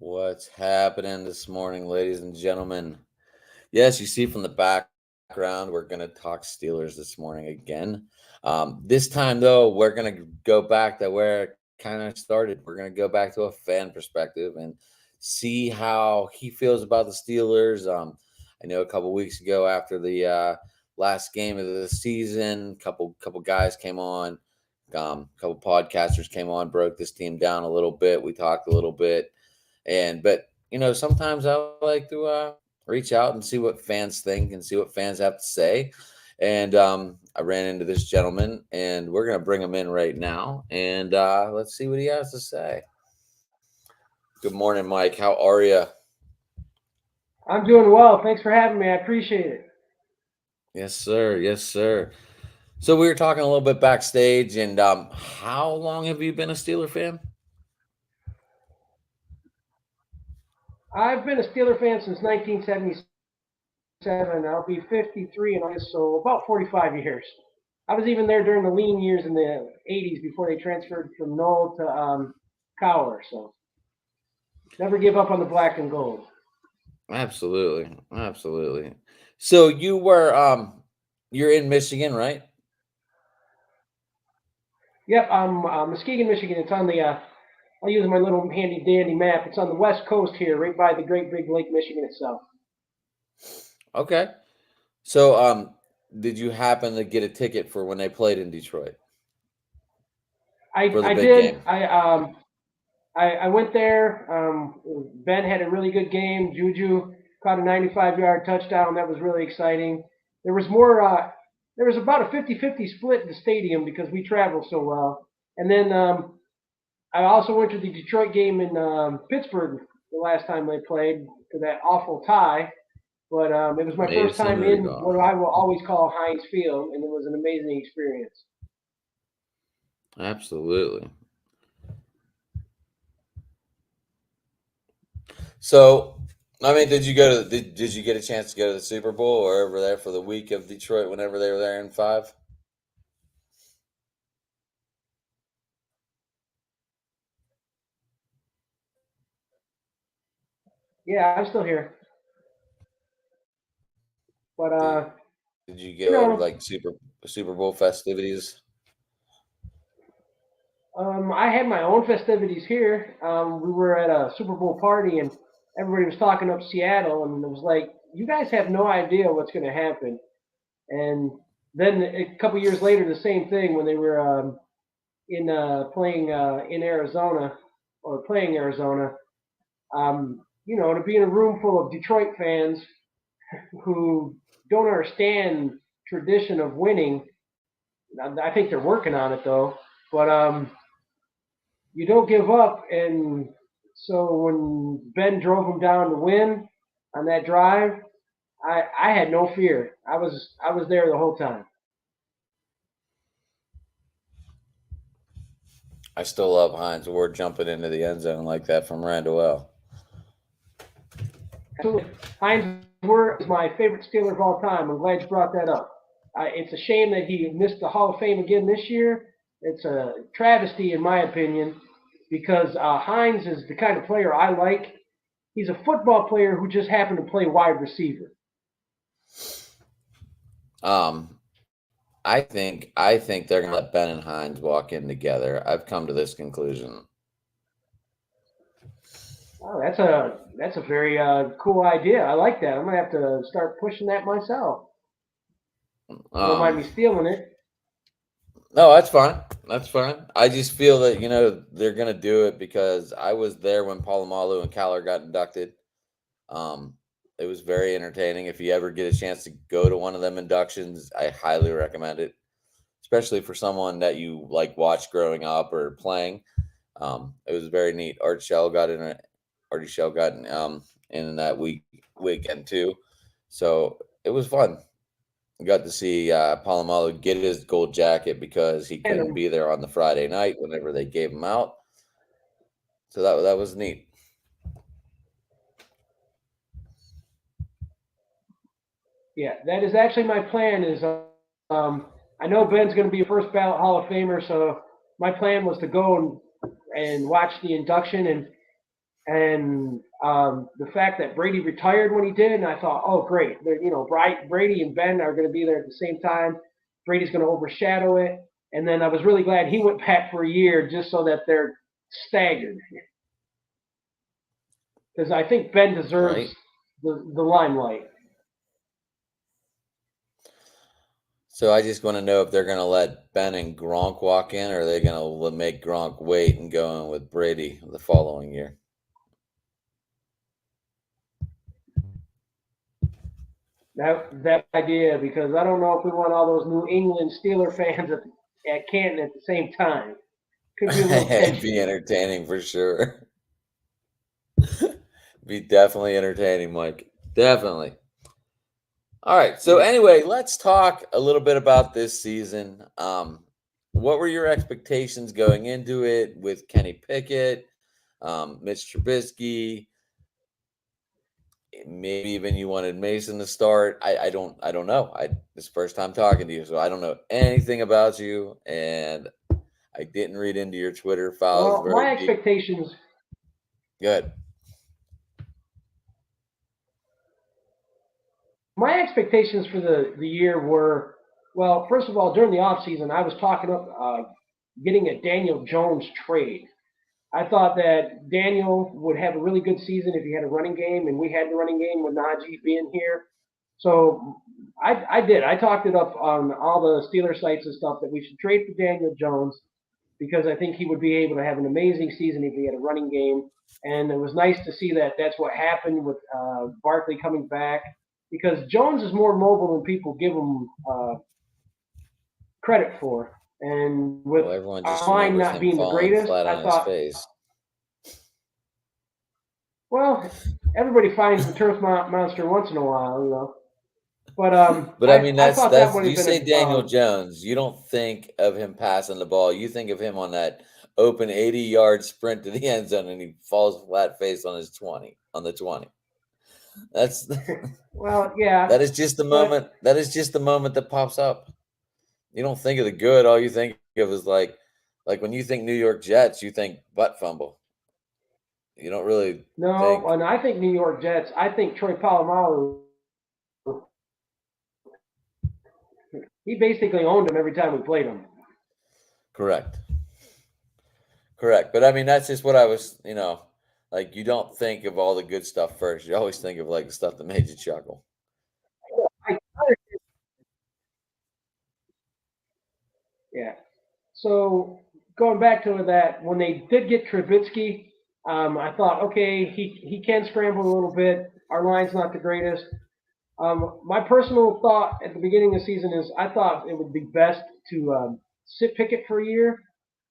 What's happening this morning, ladies and gentlemen? Yes, you see from the background, we're going to talk Steelers this morning again. This time, though, we're going to go back to where it kind of started. We're going to go back to a fan perspective and see how he feels about the Steelers. I know a couple weeks ago, after the last game of the season, couple guys came on, couple podcasters came on, broke this team down a little bit. We talked a little bit, but sometimes I like to reach out and see what fans think and see what fans have to say. And I ran into this gentleman, and we're going to bring him in right now. And let's see what he has to say. Good morning, Mike. How are you? I'm doing well. Thanks for having me. I appreciate it. Yes, sir. Yes, sir. So we were talking a little bit backstage, and how long have you been a Steeler fan? I've been a Steeler fan since 1977. I'll be 53 in August, so about 45 years. I was even there during the lean years in the 80s before they transferred from Knoll to Cowler. So never give up on the black and gold. Absolutely, absolutely. So you're in Michigan, right? Yep, I'm Muskegon, Michigan. It's on the, I'll use my little handy dandy map. It's on the west coast here, right by the Great Big Lake, Michigan itself. Okay. So, did you happen to get a ticket for when they played in Detroit I, for the I big did. game? I went there. Ben had a really good game. Juju caught a 95-yard touchdown. That was really exciting. There was more. There was about a 50-50 split in the stadium because we traveled so well. And then I also went to the Detroit game in Pittsburgh the last time they played for that awful tie. But it was my first Mason time in Rudolph. what I will always call Heinz Field, and it was an amazing experience. Absolutely. So, I mean, did you get a chance to go to the Super Bowl or over there for the week of Detroit whenever they were there in five? Yeah, I'm still here. But Did you you go to know, like Super Bowl festivities? I had my own festivities here. We were at a Super Bowl party, and everybody was talking up Seattle, and it was like, you guys have no idea what's going to happen. And then a couple years later, the same thing when they were in playing in Arizona or playing Arizona. To be in a room full of Detroit fans who don't understand tradition of winning. I think they're working on it though, but you don't give up. And so when Ben drove him down to win on that drive, I had no fear. I was there the whole time. I still love Heinz Ward jumping into the end zone like that from Randall. Absolutely, Heinz Ward is my favorite Steeler of all time. I'm glad you brought that up. It's a shame that he missed the Hall of Fame again this year. It's a travesty, in my opinion, because Heinz is the kind of player I like. He's a football player who just happened to play wide receiver. Um, I think they're gonna let Ben and Hines walk in together. I've come to this conclusion. Oh, that's a very cool idea. I like that. I'm gonna have to start pushing that myself. You don't mind Um, me stealing it? no, that's fine. That's fine. I just feel that they're gonna do it because I was there when Palomalu and Caller got inducted. Um, it was very entertaining. If you ever get a chance to go to one of them inductions, I highly recommend it, especially for someone that you like watched growing up or playing. It was very neat. Artie Shell got in that weekend too, so it was fun. Got to see Palomalu get his gold jacket because he And couldn't be there on the Friday night whenever they gave him out. So that was neat. yeah, that is actually my plan. I know Ben's going to be a first ballot Hall of Famer, so my plan was to go and watch the induction. And And the fact that Brady retired when he did, and I thought, oh great, Brady and Ben are going to be there at the same time. Brady's going to overshadow it, and then I was really glad he went back for a year just so that they're staggered, because I think Ben deserves Right. the limelight. So I just want to know if they're going to let Ben and Gronk walk in, or are they going to make Gronk wait and go in with Brady the following year? That idea, because I don't know if we want all those New England Steeler fans at Canton at the same time. Could be a little It'd tension be there. entertaining for sure. Be definitely entertaining, Mike. Definitely. All right. So Yeah. anyway, let's talk a little bit about this season. What were your expectations going into it with Kenny Pickett, Mitch Trubisky? Maybe even you wanted Mason to start. I don't know. This first time talking to you, so I don't know anything about you, and I didn't read into your Twitter files Well, very my deep. expectations Good. my expectations for the year were, well, first of all, during the off season, I was talking up getting a Daniel Jones trade. I thought that Daniel would have a really good season if he had a running game, and we had the running game with Najee being here. So I did. I talked it up on all the Steeler sites and stuff that we should trade for Daniel Jones because I think he would be able to have an amazing season if he had a running game. And it was nice to see that that's what happened with Barkley coming back because Jones is more mobile than people give him credit for. And with Well, everyone our just line remembers not him being the falling greatest, flat I on his thought, face. well, everybody finds the turf monster once in a while. But But I mean, I thought that that's would have you been say Daniel a Jones. You don't think of him passing the ball. You think of him on that open 80-yard sprint to the end zone, and he falls flat face on his 20 on the 20. That's well, yeah, that is just the but moment. That is just the moment that pops up. You don't think of the good. All you think of is like when you think New York Jets, you think butt fumble. You don't really no, think when I think New York Jets, I think Troy Polamalu. He basically owned him every time we played him. correct. Correct. But I mean, that's just what I was, like you don't think of all the good stuff first. You always think of like the stuff that made you chuckle. I, yeah. So going back to that, when they did get Trubisky, I thought, okay, he can scramble a little bit. Our line's not the greatest. My personal thought at the beginning of the season is I thought it would be best to sit Pickett for a year,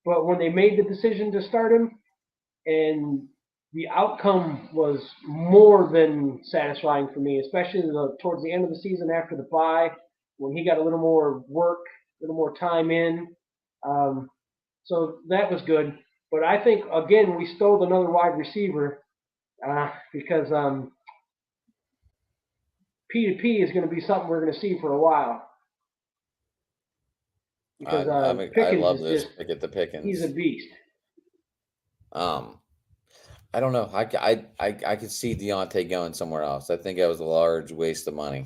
but when they made the decision to start him, and the outcome was more than satisfying for me, especially towards the end of the season after the bye, when he got a little more work, a little more time in. Um, so that was good. But I think again we stole another wide receiver because P2P is going to be something we're going to see for a while because I Pickens love is this just pick at the he's a Pickens. beast. Um, I don't know. I could see Deontay going somewhere else. I think that was a large waste of money.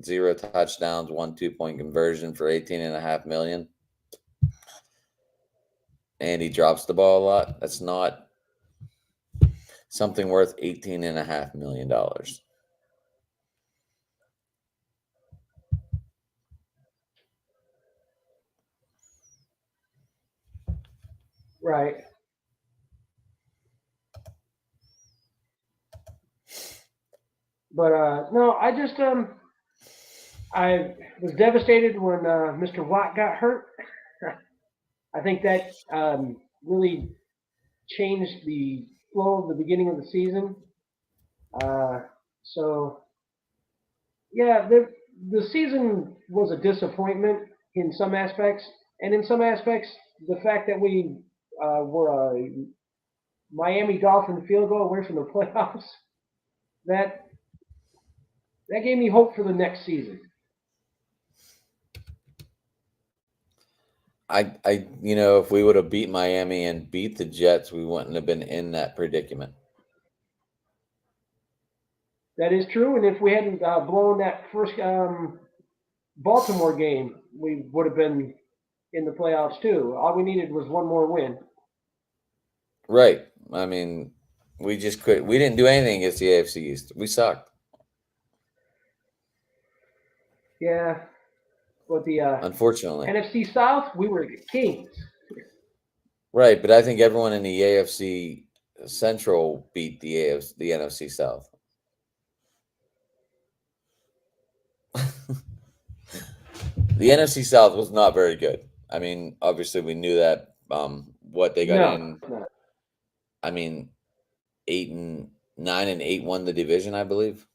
0 touchdowns, 1 2-point conversion for 18.5 million. And he drops the ball a lot. That's not something worth $18.5 million. Right. But no, I was devastated when Mr. Watt got hurt. I think that really changed the flow of the beginning of the season. Uh, so yeah, the season was a disappointment in some aspects, and in some aspects, the fact that we were a Miami Dolphin field goal away from the playoffs that that gave me hope for the next season. If we would have beat Miami and beat the Jets, we wouldn't have been in that predicament. That is true. And if we hadn't blown that first Baltimore game, we would have been in the playoffs too. All we needed was one more win. Right. I mean, we just could. We didn't do anything against the AFC East. We sucked, Yeah, but the unfortunately. NFC South, we were the kings. Right, but I think everyone in the AFC Central beat the NFC South. The NFC South was not very good. I mean, obviously we knew that. What they got in. No. I mean, 9-8 won the division, I believe.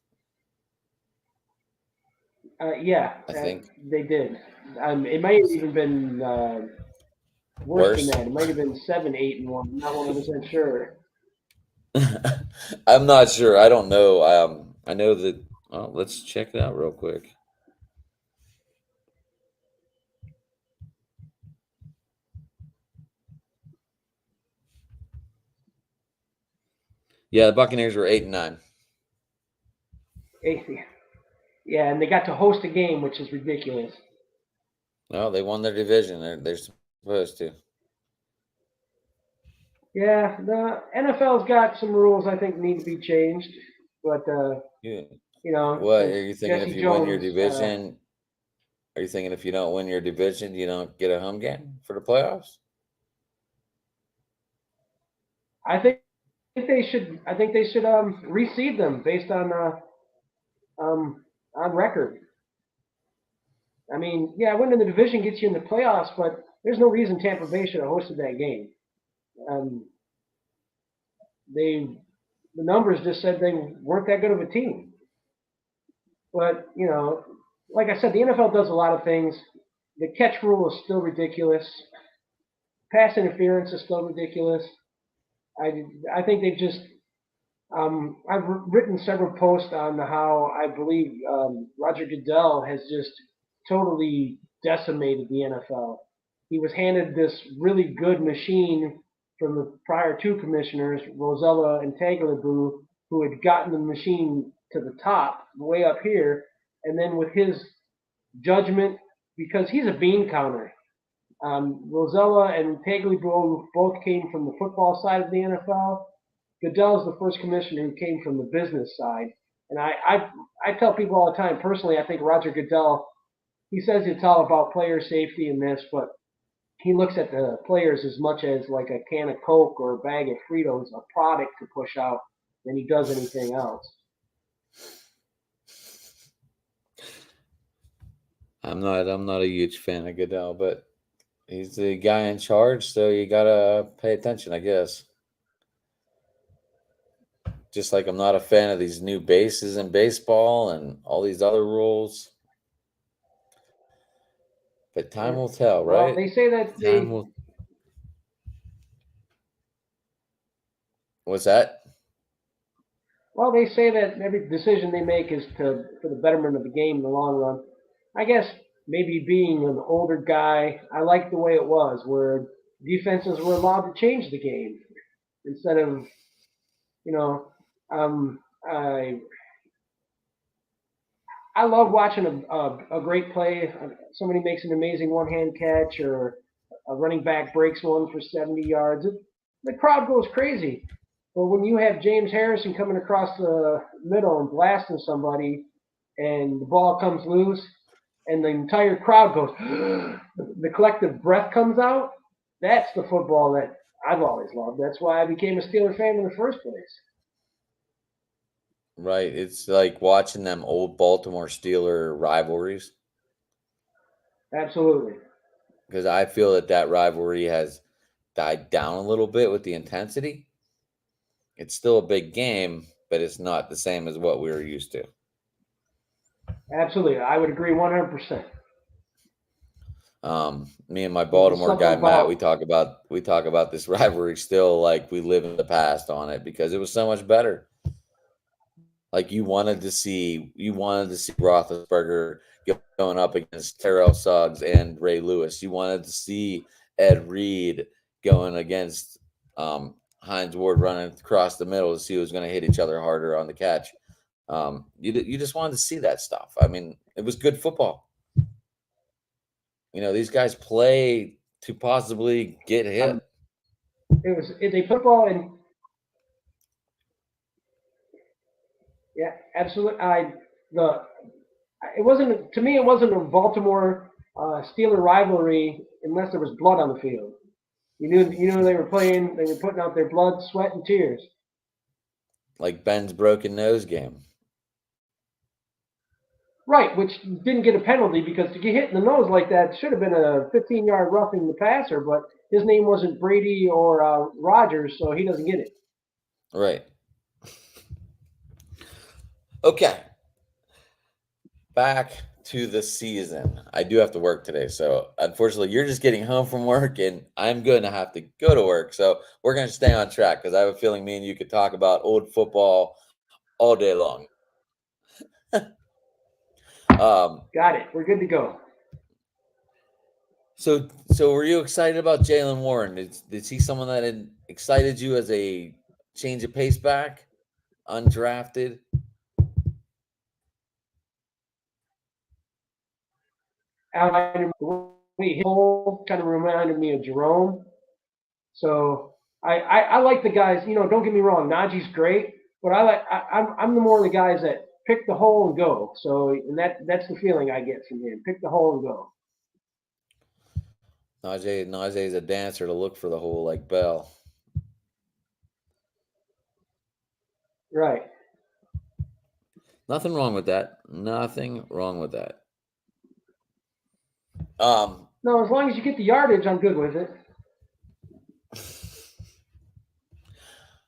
Yeah, I think they did. It might have even been worse than that. It might have been 7-8-1. I'm not 100% sure. I'm not sure. I don't know. I know that. Well, let's check it out real quick. Yeah, the Buccaneers were 8-9. Yeah, and they got to host a game, which is ridiculous. No, they won their division. They're supposed to. Yeah, the NFL's got some rules I think need to be changed, but Yeah. you know, What since are you thinking? Jesse If you Jones, win your division, are you thinking if you don't win your division, you don't get a home game for the playoffs? I think they should. I think they should reseed them based on record. I mean, yeah, winning the division gets you in the playoffs, but there's no reason Tampa Bay should have hosted that game. Um, the numbers just said they weren't that good of a team. But you know, like I said, the NFL does a lot of things. The catch rule is still ridiculous. Pass interference is still ridiculous. I think they've just I've written several posts on how I believe Roger Goodell has just totally decimated the NFL. He was handed this really good machine from the prior two commissioners, Rosella and Tagliabue, who had gotten the machine to the top, way up here, and then with his judgment, because he's a bean counter. Rosella and Tagliabue both came from the football side of the NFL. Goodell's the first commissioner who came from the business side. And I tell people all the time, personally, I think Roger Goodell, he says it's all about player safety and this, but he looks at the players as much as like a can of Coke or a bag of Fritos, a product to push out, than he does anything else. I'm not a huge fan of Goodell, but he's the guy in charge, so you gotta pay attention, I guess. Just like I'm not a fan of these new bases in baseball and all these other rules. But time will tell, right? Well, they say that time will. What's that? Well, they say that every decision they make is for the betterment of the game in the long run. I guess maybe being an older guy, I like the way it was, where defenses were allowed to change the game instead of, you know, um, I I love watching a great play. Somebody makes an amazing one-hand catch, or a running back breaks one for 70 yards. The crowd goes crazy. But when you have James Harrison coming across the middle and blasting somebody, and the ball comes loose, and the entire crowd goes, the collective breath comes out. That's the football that I've always loved. That's why I became a Steeler fan in the first place. Right. It's like watching them old Baltimore Steeler rivalries. Absolutely. Because I feel that rivalry has died down a little bit with the intensity. It's still a big game, but it's not the same as what we were used to. Absolutely. I would agree 100%. Me and my Baltimore guy Matt, we talk about this rivalry still like we live in the past on it because it was so much better. Like you wanted to see Roethlisberger going up against Terrell Suggs and Ray Lewis. You wanted to see Ed Reed going against Hines Ward running across the middle to see who's going to hit each other harder on the catch. You just wanted to see that stuff. I mean, it was good football. These guys play to possibly get hit. They football and yeah, absolutely. It wasn't to me. It wasn't a Baltimore Steeler rivalry unless there was blood on the field. You knew they were playing. They were putting out their blood, sweat, and tears. Like Ben's broken nose game. Right, which didn't get a penalty because to get hit in the nose like that should have been a 15-yard roughing the passer, but his name wasn't Brady or Rogers, so he doesn't get it. Right. Okay. Back to the season. I do have to work today, so unfortunately, you're just getting home from work, and I'm going to have to go to work. So we're going to stay on track because I have a feeling me and you could talk about old football all day long. Got it. We're good to go. So were you excited about Jaylen Warren? Is he someone that had excited you as a change of pace back, undrafted? He kind of reminded me of Jerome. So I like the guys. Don't get me wrong. Najee's great, but I'm the more of the guys that pick the hole and go. So and that's the feeling I get from him. Pick the hole and go. Najee is a dancer to look for the hole like Bell. Right. Nothing wrong with that. Nothing wrong with that. No, as long as you get the yardage, I'm good with it.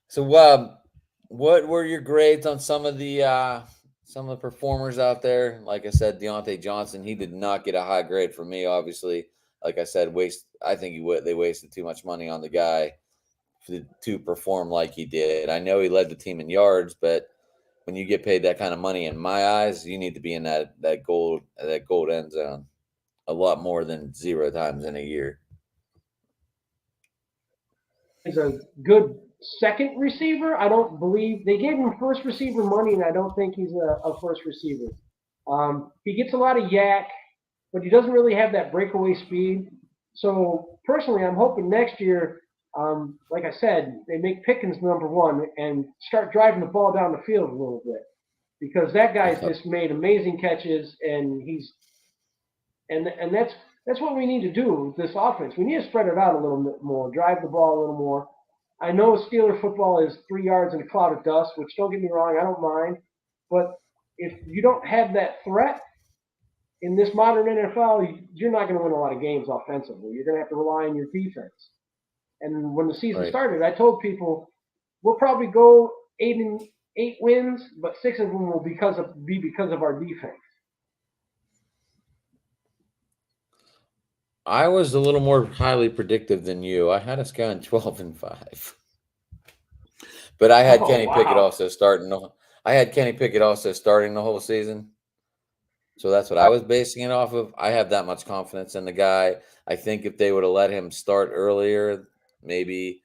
So, what were your grades on some of the performers out there? Like I said, Deontay Johnson, he did not get a high grade from me. Obviously, like I said, I think they wasted too much money on the guy to perform like he did. I know he led the team in yards, but when you get paid that kind of money, in my eyes, you need to be in that gold end zone a lot more than 0 times in a year. He's a good second receiver. I don't believe they gave him first receiver money, and I don't think he's a first receiver. He gets a lot of yak, but he doesn't really have that breakaway speed. So personally, I'm hoping next year, like I said, they make Pickens number one and start driving the ball down the field a little bit because that guy's just made amazing catches, and that's what we need to do with this offense. We need to spread it out a little bit more, drive the ball a little more. I know Steeler football is 3 yards in a cloud of dust, which don't get me wrong, I don't mind. But if you don't have that threat in this modern NFL, you're not going to win a lot of games offensively. You're going to have to rely on your defense. And when the season started, I told people we'll probably go 8 wins, but 6 of them will be because of our defense. I was a little more highly predictive than you. I had us going 12-5, but I had Kenny Pickett also starting. I had Kenny Pickett also starting the whole season, so that's what I was basing it off of. I have that much confidence in the guy. I think if they would have let him start earlier, maybe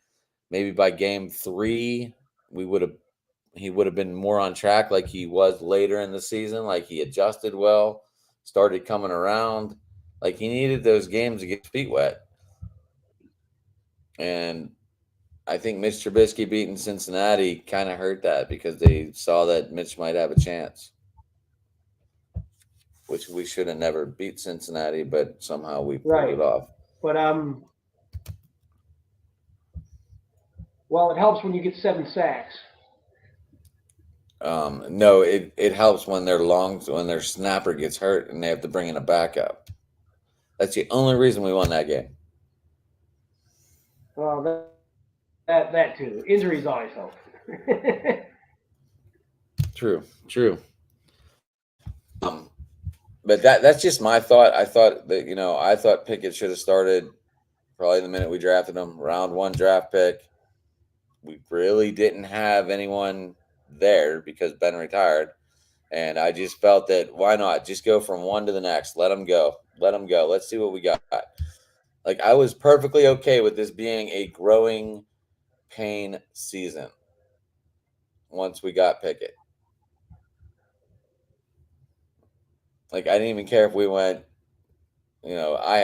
by game 3, he would have been more on track, like he was later in the season. Like he adjusted well, started coming around. Like he needed those games to get his feet wet. And I think Mitch Trubisky beating Cincinnati kind of hurt that because they saw that Mitch might have a chance, which we should have never beat Cincinnati, but somehow we pulled it off. But well, it helps when you get 7 sacks. No, it helps when their snapper gets hurt and they have to bring in a backup. That's the only reason we won that game. Well, that too. Injuries always help. True. But that's just my thought. I thought that Pickett should have started probably the minute we drafted him. Round 1 draft pick. We really didn't have anyone there because Ben retired. And I just felt that why not just go from one to the next? Let him go. Let's see what we got. Like I was perfectly okay with this being a growing pain season once we got Pickett. Like I didn't even care if we went. I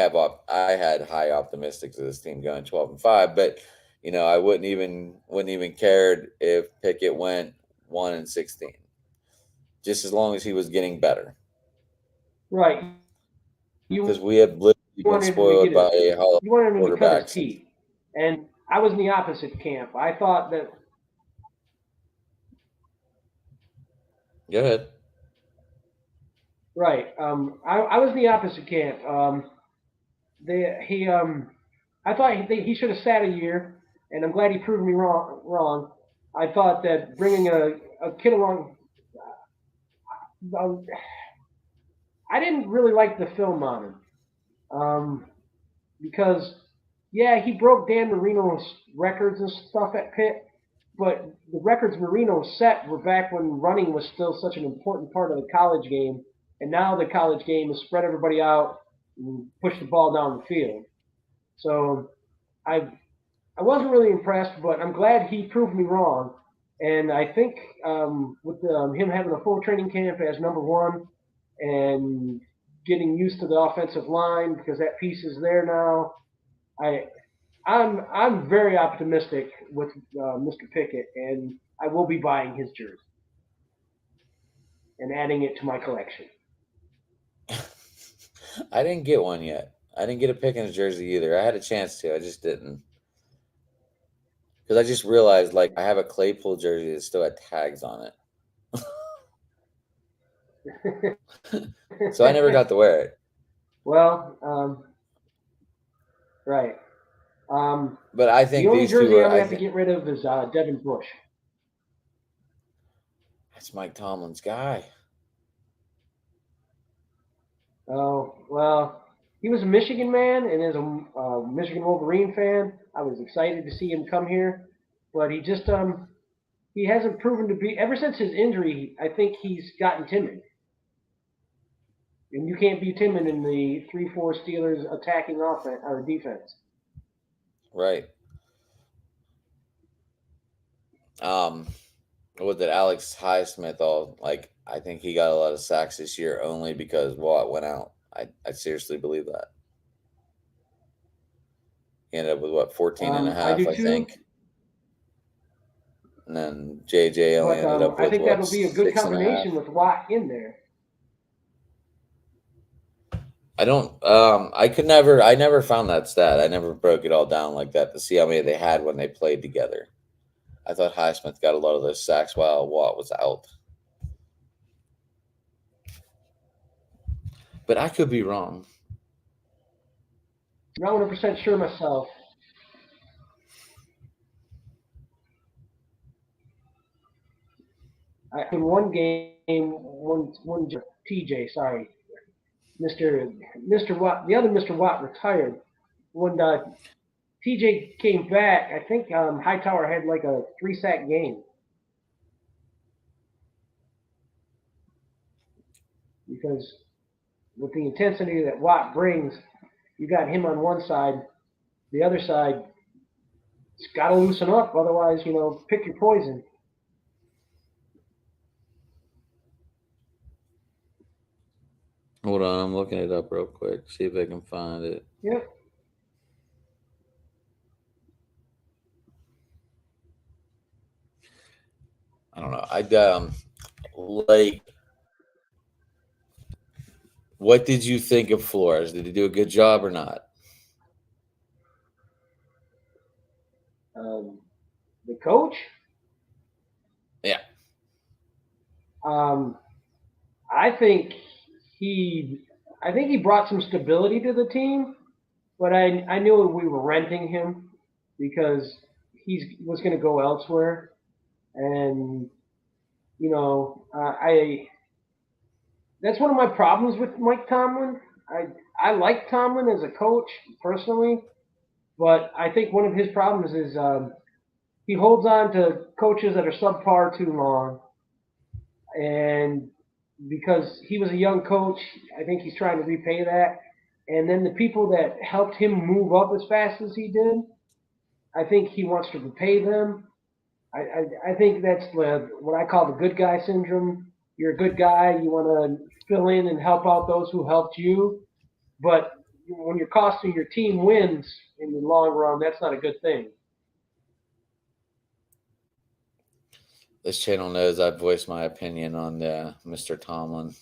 had high optimistics of this team going 12-5, but I wouldn't even cared if Pickett went 1-16, just as long as he was getting better, Right. because You we have literally been wanted him to spoiled get by his, a Hall of you wanted him to cut his quarterback since. teeth, and I was in the opposite camp. I thought that Go ahead. right. I was in the opposite camp. I thought he should have sat a year, and I'm glad he proved me wrong. I thought that bringing a kid along, um, I didn't really like the film on him. Because yeah, he broke Dan Marino's records and stuff at Pitt, but the records Marino set were back when running was still such an important part of the college game, and now the college game has spread everybody out and push the ball down the field. So I I wasn't really impressed, but I'm glad he proved me wrong. And I think with him having a full training camp as number one and getting used to the offensive line because that piece is there now, I I'm very optimistic with Mr. Pickett, and I will be buying his jersey and adding it to my collection. I didn't get one yet. I didn't get a Pickens jersey either. I had a chance to, I just didn't, because I just realized like I have a Claypool jersey that still had tags on it, so I never got to wear it. Well, right. But I The think only these two jersey are. I'm gonna I have to think get rid of is Devin Bush. that's Mike Tomlin's guy. Oh, well, he was a Michigan man, and as a Michigan Wolverine fan, I was excited to see him come here. But he hasn't proven to be. Ever since his injury, I think he's gotten timid, and you can't be timid in the 3-4 Steelers attacking offense or defense. Right. Um, what did Alex Highsmith all like? I think he got a lot of sacks this year only because Watt went out. I seriously believe that. He ended up with what, 14 and a I half, do I too, think. And then JJ only but ended up I with think what, that'll be a good 6.5. combination with Watt in there. I don't I never found that stat. I never broke it all down like that to see how many they had when they played together. I thought Highsmith got a lot of those sacks while Watt was out. But I could be wrong. I'm not 100% sure myself. In one game, one TJ, sorry, Mr. Watt, the other Mr. Watt retired. When TJ came back, I think Hightower had like a 3 sack game because with the intensity that Watt brings, you got him on one side, the other side, it's got to loosen up. Otherwise, pick your poison. Hold on, I'm looking it up real quick. See if I can find it. Yep. I don't know. Like, what did you think of Flores? Did he do a good job or not? The coach, Yeah. um, I think he brought some stability to the team, but I knew we were renting him because he was going to go elsewhere, and I that's one of my problems with Mike Tomlin. I like Tomlin as a coach personally, but I think one of his problems is he holds on to coaches that are subpar too long, and because he was a young coach, I think he's trying to repay that. And then the people that helped him move up as fast as he did, I think he wants to repay them. I think that's what I call the good guy syndrome. you're a good guy. You want to fill in and help out those who helped you. But when you're costing your team wins in the long run, that's not a good thing. This channel knows I've voiced my opinion on Mr. Tomlin.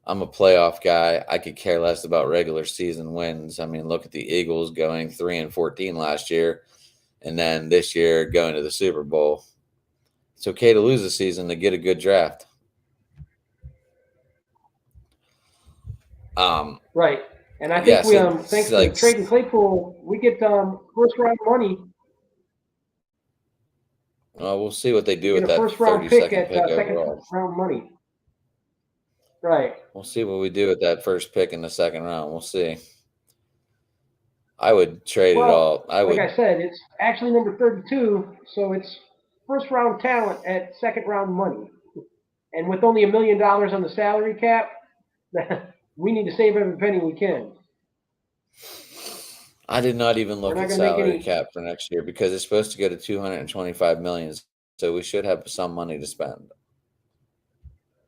I'm a playoff guy. I could care less about regular season wins. I mean, look at the Eagles going 3-14 last year, and then this year going to the Super Bowl. It's okay to lose a season to get a good draft. Right. And I think Yes, we, it's thanks to like, trading Claypool, we get first round money. well, we'll see what they We do get with a that first round pick 32nd at pick second overall. round money. Right. We'll see what we do with that first pick in the second round. We'll see. I would trade it all. Well, like I said, it's actually number 32, so it's first round talent at second round money. And with only $1 million on the salary cap, we need to save every penny we can. I did not even We're look not at going to make salary any. cap for next year because it's supposed to go to 225 million. So we should have some money to spend.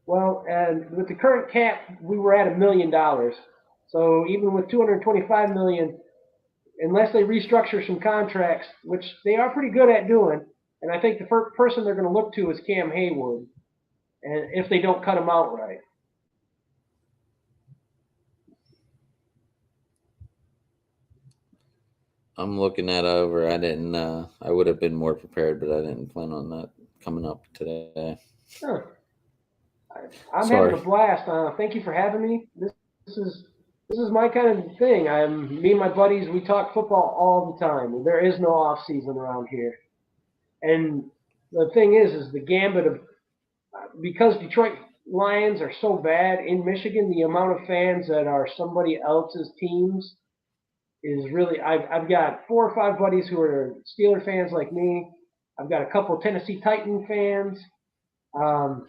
Well, and with the current cap, we were at $1 million. So even with 225 million, unless they restructure some contracts, which they are pretty good at doing, and I think the first person they're going to look to is Cam Hayward, and if they don't cut him outright. I'm looking that over. I didn't. I would have been more prepared, but I didn't plan on that coming up today. Huh. I'm Sorry. having a blast. Thank you for having me. This is my kind of thing. Me and my buddies. We talk football all the time. There is no off season around here. And the thing is the gambit of because Detroit Lions are so bad in Michigan, the amount of fans that are somebody else's teams is really. I've got 4 or 5 buddies who are Steeler fans like me. I've got a couple Tennessee Titan fans. Of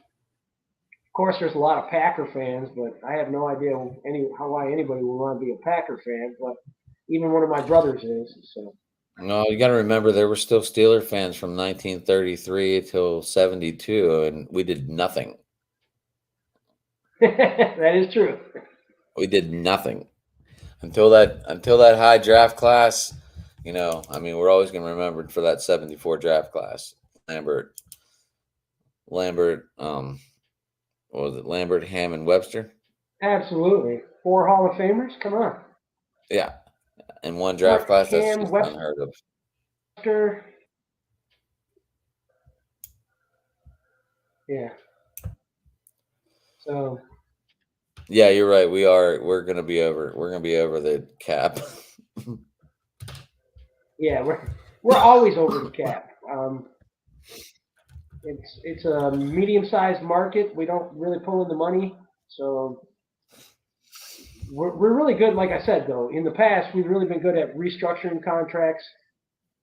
course, there's a lot of Packer fans, but I have no idea why anybody would want to be a Packer fan. But even one of my brothers is. So. No, you got to remember there were still Steeler fans from 1933 till 72, and we did nothing. That is true. We did nothing until that high draft class. You know, I mean, we're always going to remember for that 74 draft class. Lambert, what was it? Lambert, Hammond, Webster. Absolutely, 4 Hall of Famers. Come on. Yeah, in one draft class, that's Ham, just Webster. unheard of. Yeah. So. Yeah, you're right. We're gonna be over. We're gonna be over the cap. Yeah, we're always over the cap. It's a medium-sized market. We don't really pull in the money, so we're really good. Like I said, though, in the past we've really been good at restructuring contracts.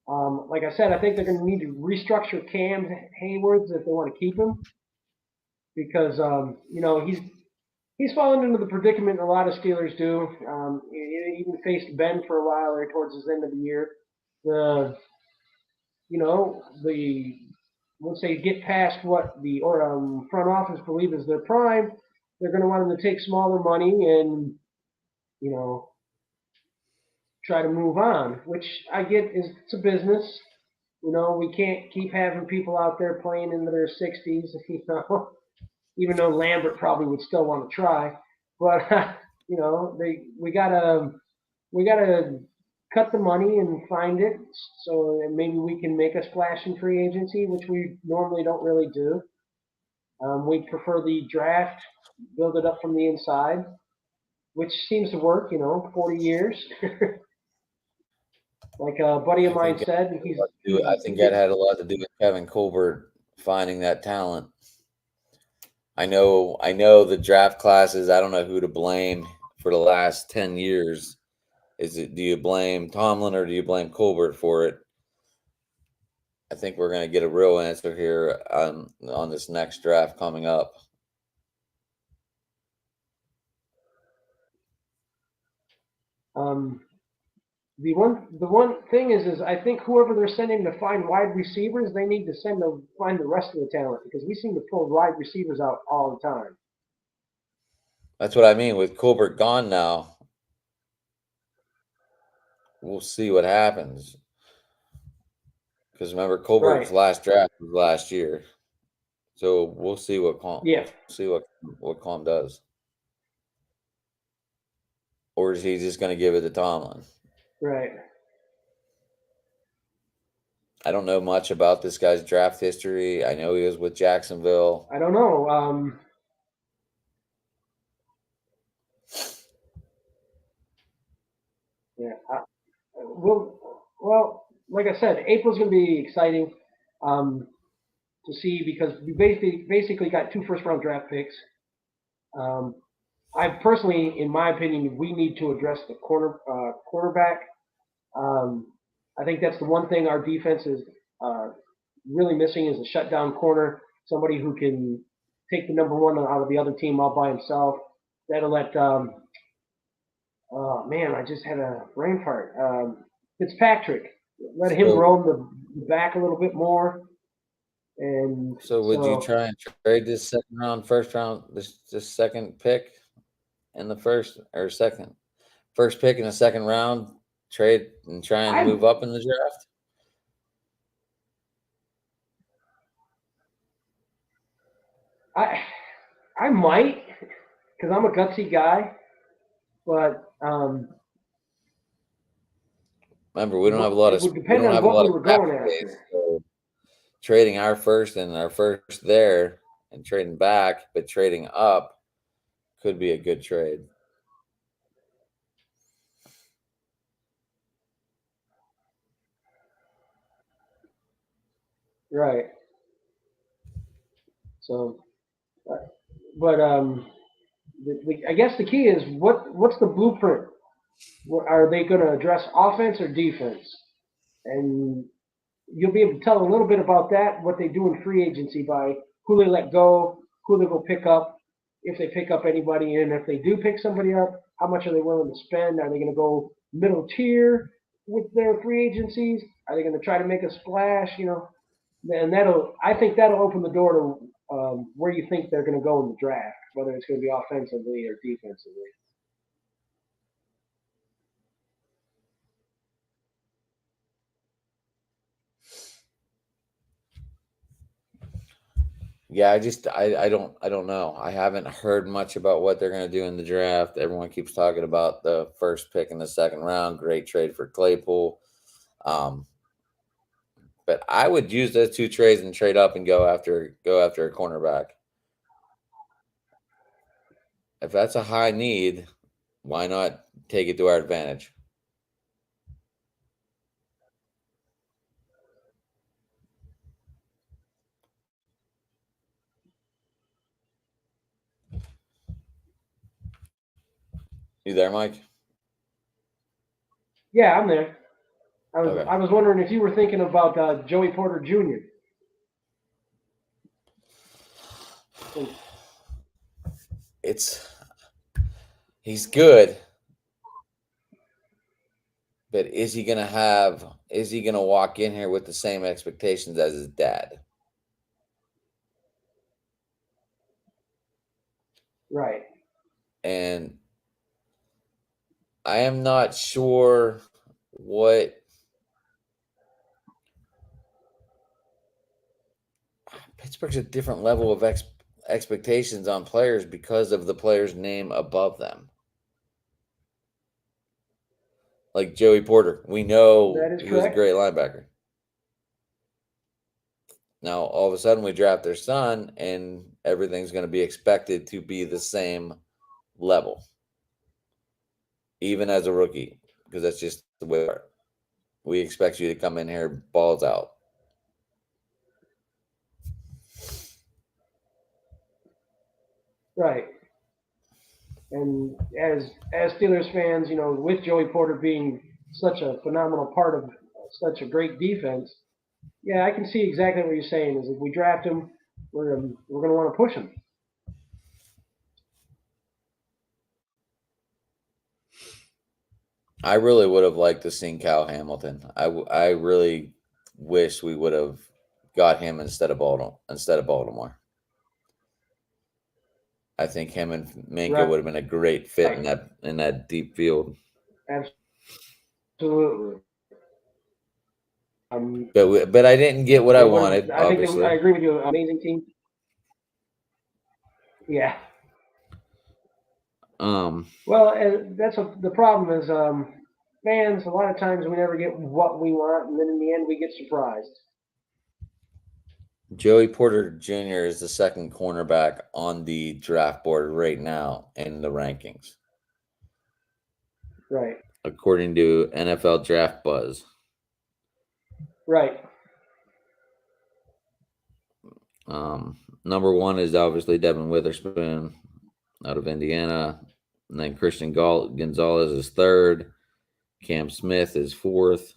Like I said, I think they're going to need to restructure Cam Hayward if they want to keep him, because he's fallen into the predicament a lot of Steelers do. He even faced Ben for a while there towards the end of the year. Once they get past what the front office believe is their prime, they're going to want them to take smaller money and try to move on. Which I get is it's a business. We can't keep having people out there playing into their 60s. Even though Lambert probably would still want to try, but we gotta cut the money and find it so that maybe we can make a splash in free agency, which we normally don't really do. We prefer the draft, build it up from the inside, which seems to work. 40 years. Like a buddy of mine said, I think that had a lot to do with Kevin Colbert finding that talent. I know the draft classes. I don't know who to blame for the last 10 years. Do you blame Tomlin or do you blame Colbert for it? I think we're going to get a real answer here on this next draft coming up. the one thing is I think whoever they're sending to find wide receivers, they need to send to find the rest of the talent because we seem to pull wide receivers out all the time. That's what I mean. With Colbert gone now, we'll see what happens. Because remember, Colbert's Right. last draft was last year, so we'll see what Yeah. what Calm does, or is he just going to give it to Tomlin? Right. I don't know much about this guy's draft history. I know he was with Jacksonville. I don't know. Yeah. Well, like I said, April's going to be exciting to see because we basically got 2 first-round draft picks. I personally, in my opinion, we need to address the cornerback. I think that's the one thing our defense is uh, really missing is a shutdown corner, somebody who can take the number one out of the other team all by himself. That'll let oh man, I just had a brain fart. Fitzpatrick, let him So, roam the back a little bit more, and so would you try and trade this second round, first round, this second pick in the first pick in the second round, trade and try and I move up in the draft? I I might because I'm a gutsy guy, but Remember, we don't have a lot it of would we depend don't on have a what lot we of were cap going space. after. So trading our first and our first there and trading back, but trading up could be a good trade. Right. So, but I guess the key is what's the blueprint? Are they going to address offense or defense? And you'll be able to tell a little bit about that, what they do in free agency by who they let go, who they go pick up, if they pick up anybody, and if they do pick somebody up, how much are they willing to spend? Are they going to go middle tier with their free agencies? Are they going to try to make a splash? And I think that'll open the door to where you think they're going to go in the draft, whether it's going to be offensively or defensively. Yeah, I don't know. I haven't heard much about what they're going to do in the draft. Everyone keeps talking about the first pick in the second round. Great trade for Claypool. But I would use those two trades and trade up and go after a cornerback. If that's a high need, why not take it to our advantage? You there, Mike? Yeah, I'm there. Okay. I was wondering if you were thinking about Joey Porter Jr. He's good, but is he gonna walk in here with the same expectations as his dad? Right. And I am not sure what Pittsburgh's a different level of expectations on players because of the player's name above them. Like Joey Porter, we know That is he was a correct. great linebacker. Now, all of a sudden, we draft their son, and everything's going to be expected to be the same level, even as a rookie, because that's just the way we expect you to come in here balls out. Right. And as Steelers fans, with Joey Porter being such a phenomenal part of such a great defense, yeah, I can see exactly what you're saying. Is if we draft him, we're going to want to push him. I really would have liked to seen Cal Hamilton. I really wish we would have got him instead of Baltimore. I think him and Minka Right. would have been a great fit in that deep field. Absolutely. But I didn't get what I They would. wanted, I think I obviously. agree with you. Amazing team. Yeah. Um, Well, and the problem is fans. A lot of times we never get what we want, and then in the end we get surprised. Joey Porter Jr. is the second cornerback on the draft board right now in the rankings, Right. according to NFL Draft Buzz. Right. Number one is obviously Devin Witherspoon out of Indiana. And then Christian Gonzalez is third. Cam Smith is fourth.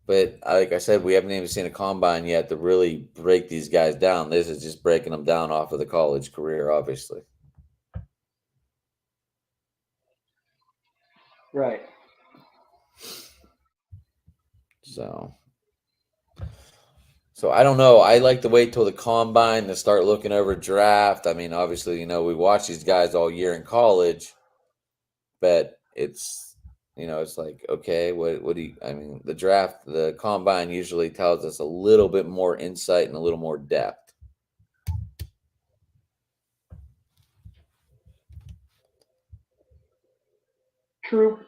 But like I said, we haven't even seen a combine yet to really break these guys down. This is just breaking them down off of the college career, obviously. Right. So I don't know. I like to wait till the combine to start looking over draft. I mean, obviously, we watch these guys all year in college, but it's like, okay, what do you, I mean, the combine usually tells us a little bit more insight and a little more depth. True.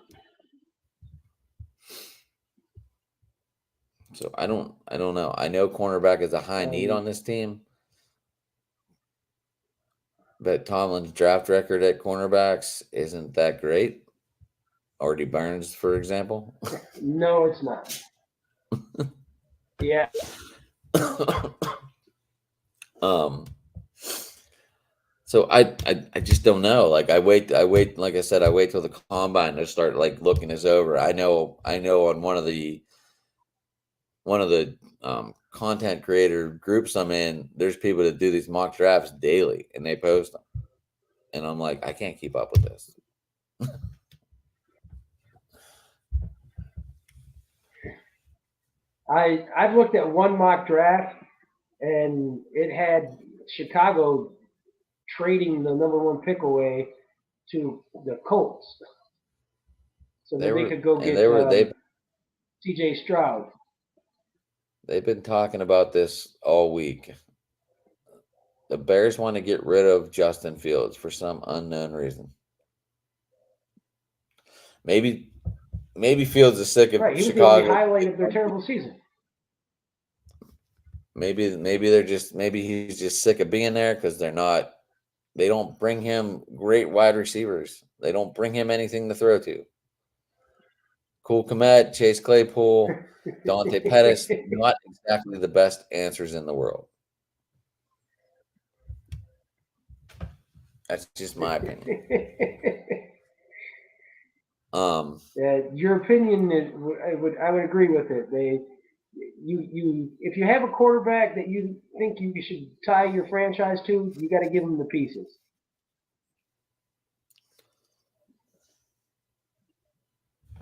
So I don't know. I know cornerback is a high need on this team, but Tomlin's draft record at cornerbacks isn't that great. Artie Burns, for example. No, it's not. Yeah. So I just don't know. Like I wait. Like I said, I wait till the combine to start like looking this over. I know on one of the content creator groups I'm in, there's people that do these mock drafts daily and they post them, and I'm like, I can't keep up with this. I've looked at one mock draft, and it had Chicago trading the number one pick away to the Colts, so that they could go get C.J. Stroud. They've been talking about this all week. The Bears want to get rid of Justin Fields for some unknown reason. Maybe Fields is sick of Right, he was Chicago. the highlight of their terrible season. Maybe he's just sick of being there because they don't bring him great wide receivers. They don't bring him anything to throw to. Cole Kmet, Chase Claypool, Dante Pettis, not exactly the best answers in the world. That's just my opinion. Your opinion is, I would agree with it. If you have a quarterback that you think you should tie your franchise to, you got to give them the pieces.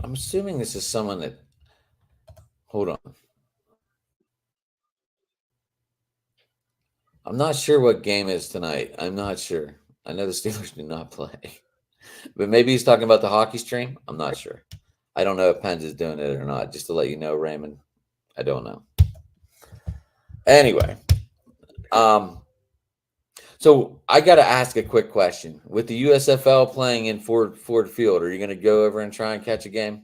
I'm assuming this is someone that. Hold on. I'm not sure what game is tonight. I'm not sure. I know the Steelers do not play. But maybe he's talking about the hockey stream. I'm not sure. I don't know if Pens is doing it or not. Just to let you know, Raymond, I don't know. Anyway, so I got to ask a quick question. With the USFL playing in Ford Field, are you going to go over and try and catch a game?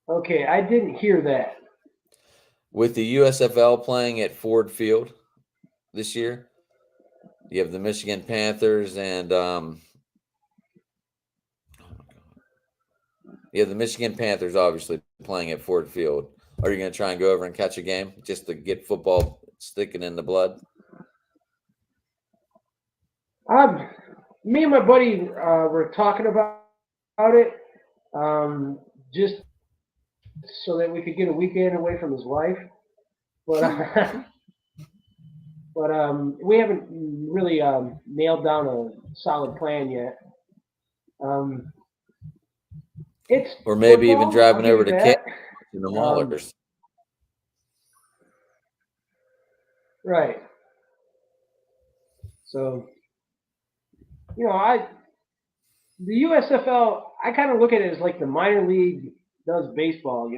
Okay, I didn't hear that. With the USFL playing at Ford Field this year, you have the Michigan Panthers and you have the Michigan Panthers obviously playing at Ford Field. Are you going to try and go over and catch a game just to get football sticking in the blood? Me and my buddy were talking about it, just so that we could get a weekend away from his wife. But But we haven't really nailed down a solid plan yet. Um, it's Or maybe even football. I'll driving give over you to Kansas that. and the Um, Maulers. right. So the USFL, I kind of look at it as like the minor league does baseball,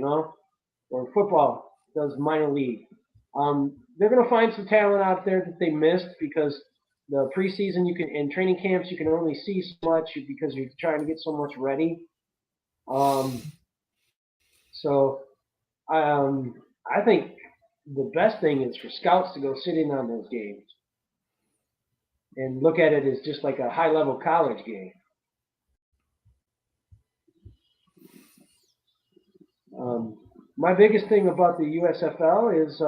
or football does minor league. They're going to find some talent out there that they missed because the preseason you can in training camps you can only see so much because you're trying to get so much ready. Um, so um, I think the best thing is for scouts to go sit in on those games and look at it as just like a high level college game. Um, my biggest thing about the USFL is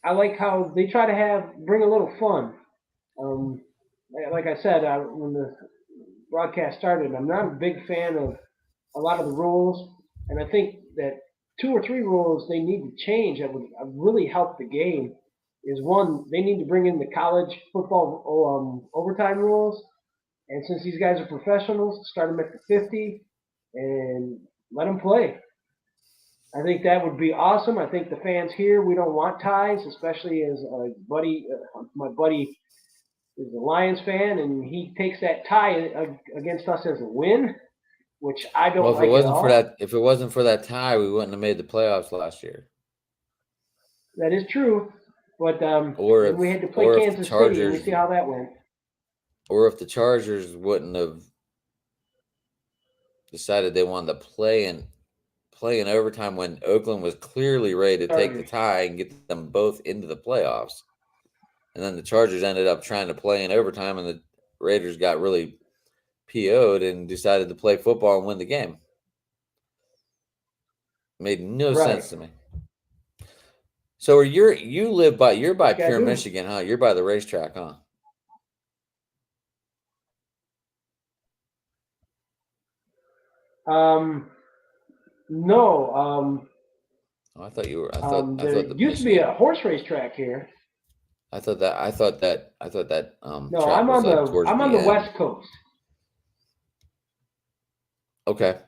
I like how they try to bring a little fun. Um, like I said, when the broadcast started, I'm not a big fan of a lot of the rules, and I think that two or three rules they need to change that would really help the game. Is one, they need to bring in the college football overtime rules, and since these guys are professionals, start them at the 50 and let them play. I think that would be awesome. I think the fans here, we don't want ties, especially as my buddy is a Lions fan, and he takes that tie against us as a win, which I Well, don't like at all. if it wasn't for that tie, we wouldn't have made the playoffs last year. That is true, but Or then we if had to play or if the Kansas City, and we Chargers see how that went. or if the Chargers wouldn't have decided they wanted to play in overtime when Oakland was clearly ready to take the Chargers, tie and get them both into the playoffs. And then the Chargers ended up trying to play in overtime, and the Raiders got really PO'd and decided to play football and win the game. Made no right? sense to me. So you're by Like I Pure do. Michigan, huh? You're by the racetrack, huh? Um, no, Oh, I thought you were. I there thought the used to be Michigan. a horse race track here. I thought that No, track was like towards I'm on the the end. West Coast. Okay.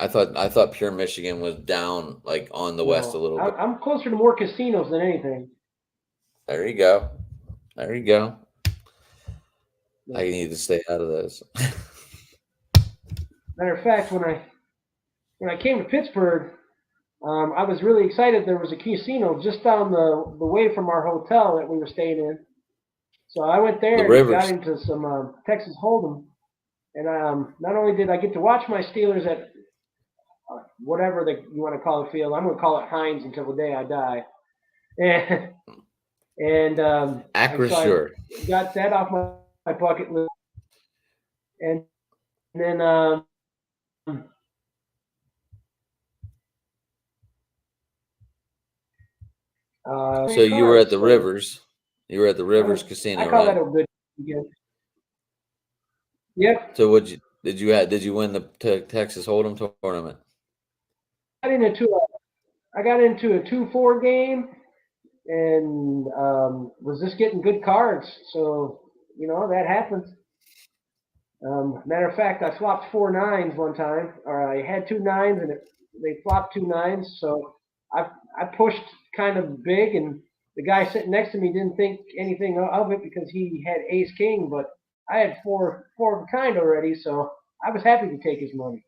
I thought Pure Michigan was down like on the west a No, little bit. I'm closer to more casinos than anything. There you go. There you go. I No. need to stay out of those. Matter of fact, when I came to Pittsburgh, I was really excited. There was a casino just down the way from our hotel that we were staying in. So I went The there and got Rivers. into some Texas Hold'em. And not only did I get to watch my Steelers at whatever you want to call the field, I'm going to call it Heinz until the day I die. And so I Acrisure. got that off my bucket list. And then So you were at cards. the So Rivers. You were at the Rivers I Casino, call that right? a good weekend. Yep. So did you win the Texas Hold'em tournament? Got into I got into a 2-4 game and was just getting good cards. So that happens. Matter of fact, I flopped 4 9s one time, or I had 2 9s and they flopped 2 9s. So I pushed kind of big, and the guy sitting next to me didn't think anything of it because he had Ace King, but I had four of a kind already, so I was happy to take his money.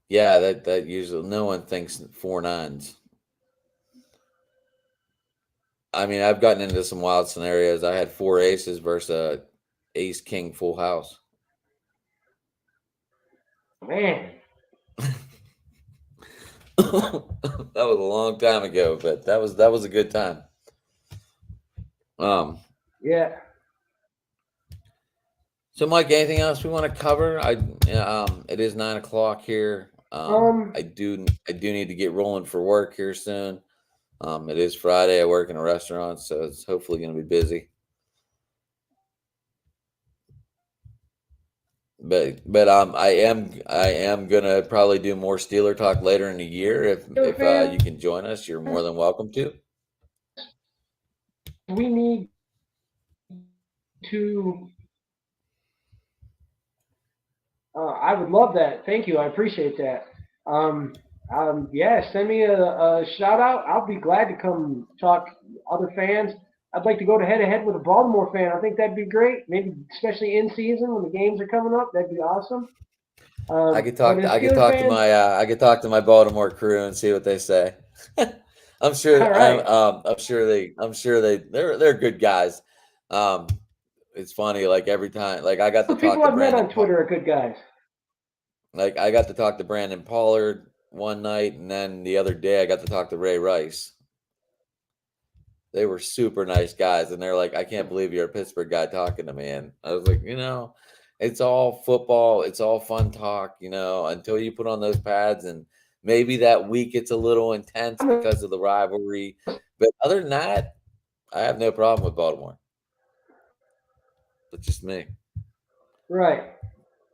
Yeah, that usually no one thinks 4 9s. I mean, I've gotten into some wild scenarios. I had 4 aces versus a ace king full house. Man, That was a long time ago, but that was a good time. Um, yeah. so Mike, anything else we want to cover? It is 9 o'clock here. Um, I do need to get rolling for work here soon. It is Friday. I work in a restaurant, so it's hopefully going to be busy. but I am gonna probably do more Steeler talk later in the year. If fan, you can join us, you're more than welcome to. we need to. I would love that. Thank you. I appreciate that. Yeah, send me a shout out. I'll be glad to come talk other fans. I'd like to go to head to head with a Baltimore fan. I think that'd be great. Maybe especially in season when the games are coming up. That'd be awesome. But as Steeler fans, I could talk to my Baltimore crew and see what they say. I'm sure all right. I'm sure they're good guys. Um, it's funny, like every time, like I got The to talk people to I've met on Twitter are good guys. Like I got to talk to Brandon Pollard one night, and then the other day I got to talk to Ray Rice. They were super nice guys, and they're like, "I can't believe you're a Pittsburgh guy talking to me." And I was like, it's all football, it's all fun talk, until you put on those pads, and maybe that week it's a little intense because of the rivalry. But other than that, I have no problem with Baltimore. But just me. Right.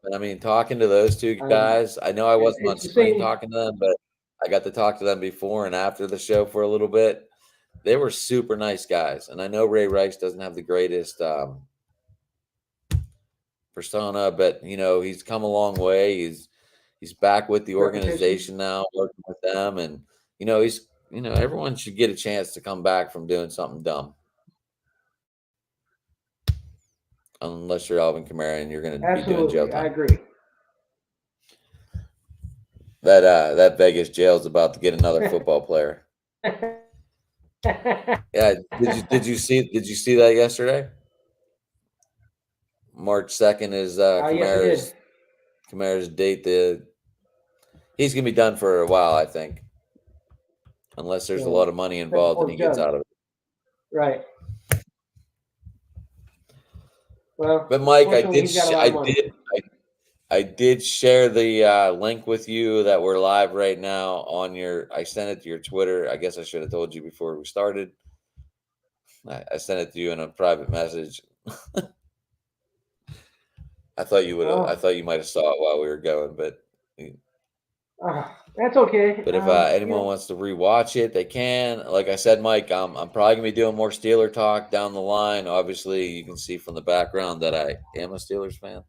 But I mean, talking to those two guys, I know I wasn't on It's the screen same. talking to them, but I got to talk to them before and after the show for a little bit. They were super nice guys, and I know Ray Rice doesn't have the greatest persona, but he's come a long way. He's back with the organization now, working with them, and he's everyone should get a chance to come back from doing something dumb, unless you're Alvin Kamara and you're going to be doing jail Absolutely, I time. agree. That Vegas jail is about to get another football player. Yeah, did you see that yesterday? March 2nd is Kamara's date. He's gonna be done for a while, I think, unless there's a lot of money involved and he gets out of it. Right. Well, but Mike, I did share the link with you that we're live right now on I sent it to your Twitter. I guess I should have told you before we started. I sent it to you in a private message. I thought you would. I thought you might have saw it while we were going, but that's okay. But if anyone wants to rewatch it, they can. Like I said, Mike, I'm probably gonna be doing more Steeler talk down the line. Obviously, you can see from the background that I am a Steelers fan,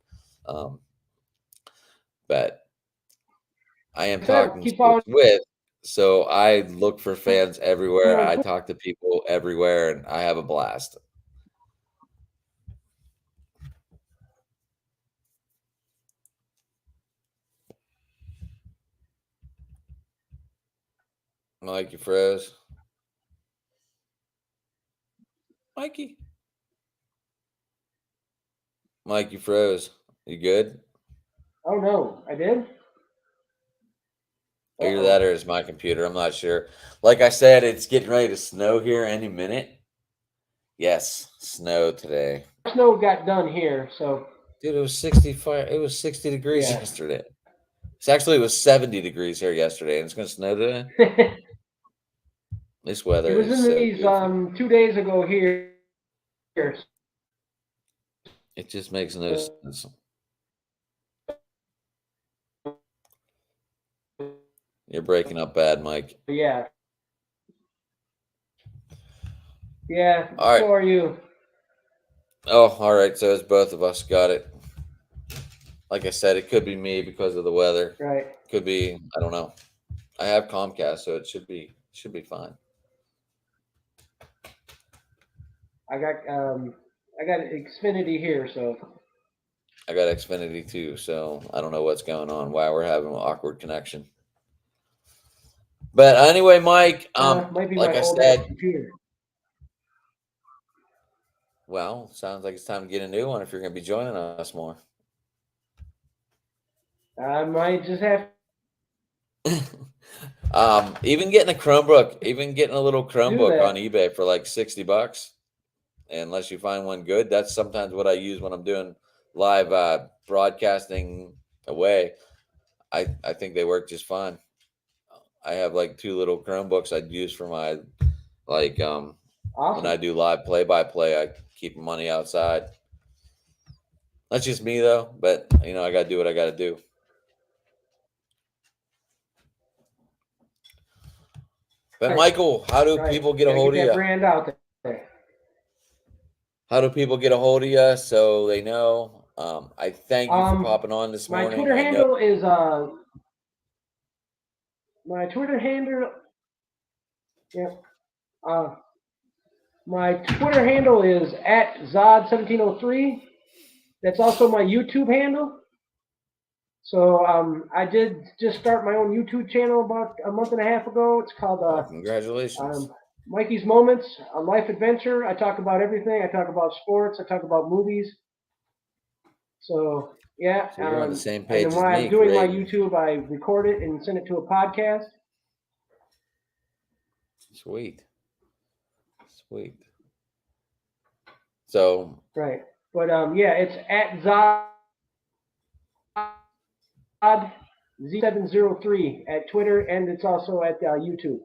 but I am talking with. So I look for fans everywhere. I talk to people everywhere, and I have a blast. Mike, you froze. Mikey. Mike, you froze. You good? Oh no, I did. Either that or it's my computer. I'm not sure. Like I said, it's getting ready to snow here any minute. Yes, snow today. Snow got done here, so. Dude, it was 65. It was 60 degrees yesterday. It was 70 degrees here yesterday, and it's going to snow today. This weather it was is in these 2 days ago here. It just makes no sense. You're breaking up bad, Mike. Yeah. Yeah. All right. So are you? Oh, all right. So it's both of us. Got it. Like I said, it could be me because of the weather. Right. Could be. I don't know. I have Comcast, so it should be fine. I got Xfinity here, so. I got Xfinity too, so I don't know what's going on. Why we're having an awkward connection. But anyway, Mike, like I said, well, sounds like it's time to get a new one if you're going to be joining us more. I might just have. Even getting a Chromebook, a little Chromebook on eBay for like $60, unless you find one good. That's sometimes what I use when I'm doing live broadcasting away. I think they work just fine. I have like 2 little Chromebooks I'd use for my awesome. When I do live play-by-play, I keep money outside. That's just me though, but I got to do what I got to do. But Right. Michael, how do Right. people get a Gotta hold get of that you? brand out there. How do people get a hold of you so they know? I thank you for Um, popping on this my morning. Twitter I know. handle is my Twitter handle. Yeah. Uh, my Twitter handle is at Zod1703. That's also my YouTube handle. So I did just start my own YouTube channel about a month and a half ago. It's called Oh, congratulations. Mikey's Moments, a life adventure. I talk about everything. I talk about sports. I talk about movies. So yeah, So you're on the same and then page as while I'm me, doing my creating. YouTube, I record it and send it to a podcast. Sweet. Sweet. So, Right. But yeah, it's at Zod Z703 at Twitter, and it's also at YouTube.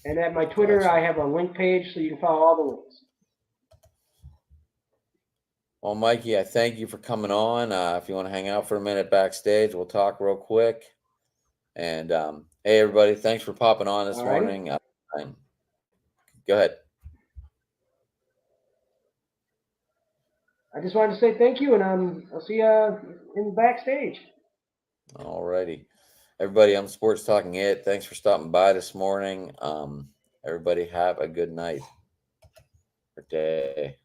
And at my Twitter, gotcha. I have a link page so you can follow all the links. Well, Mikey, I thank you for coming on. If you want to hang out for a minute backstage, we'll talk real quick. And hey, everybody, thanks for popping on this All right. morning. Go ahead. I just wanted to say thank you, and I'll see you in backstage. All righty. Everybody, I'm Sports Talking It. Thanks for stopping by this morning. Everybody, have a good night or day.